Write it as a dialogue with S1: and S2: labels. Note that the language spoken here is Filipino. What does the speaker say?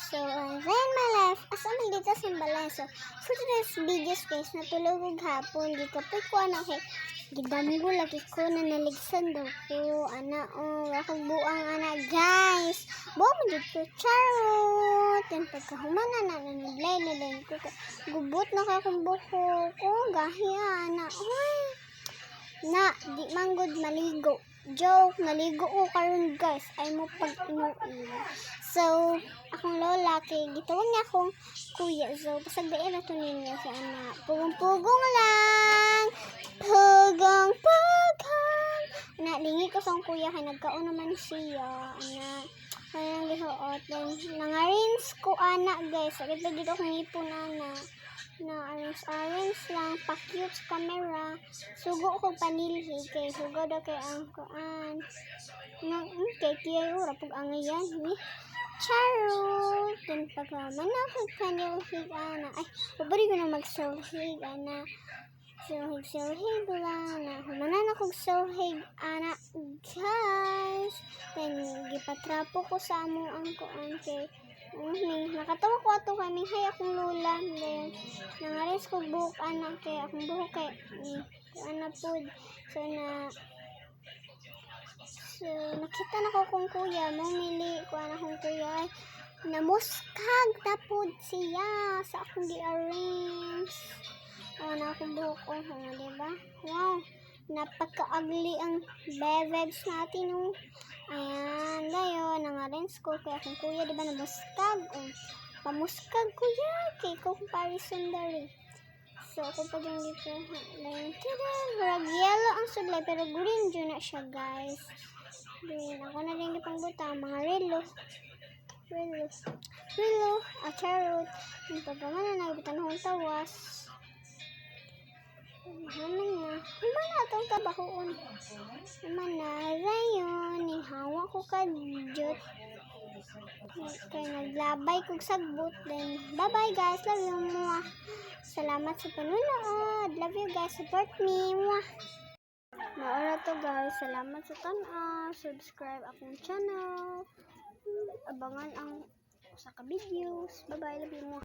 S1: So, then my life, asa man dito sa balay. So, for today's videos guys, natulog og hapon. Gikapoy ko kay gidamgo lagi ko na naligsan daw ko. Akong buang guys. Buang mo dito, charot. Then pagkahumana na naglay na din ko. Gubot na ka akong buho ko. Gahiya, Uy. Di manggod maligo. Joke, naligo ko karon guys. Ay mo pag-inuin. So, akong lola kay gitawag niya akong kuya. So, pasagdain na ito ninyo si anak. Pugong-pugong lang. Pugong-pugong. Lingi ko sa kuya kay nagkaon naman siya. Kayang lihoot. Then, nangarins ko anak guys. Agad pa dito akong ipon anak. Arrange lang, pa-cute sa camera. Sugo ko panilhi kay sugo daw kay ang kuan. Kay tiyo rapog ang yan ni. Charot. Then pagkaman ako panilhi ana. Ay, pabari ko na mag-selfie ana. Selfie lang na. Humanan akong selfie ana guys. Then gipatrapo ko sa amo ang kuan kay nakatawa ko ato kami hay akong lola then nangares ko buhok anak kay akong buhok kay pud so nakita na ko kung kuya mamili ko anak kong kuya ay namuskag tapod siya sa akong gi-arrange na akong buhok ko diba wow napaka-ugly ang bevels natin ayan dayon nangarens ko kaya akong kuya diba namuskag pamuskag kuya kay ko comparison dari so ako pa dyan dito parang yellow ang sudlay pero green dyan na siya guys green ako na rin ipang butang mga relo charot yung pagkaman na nagbitan akong tawas Human na itong kabahoon. Human na. Rayon. Ihawa ko ka jut. Kaya naglabay kong sagbot. Then, bye-bye guys. Love you mo. Salamat sa panunood. Love you guys. Support me. Maura to guys. Salamat sa tan-aw. Subscribe akong channel. Abangan ang sa ka-videos. Bye-bye. Love you mo.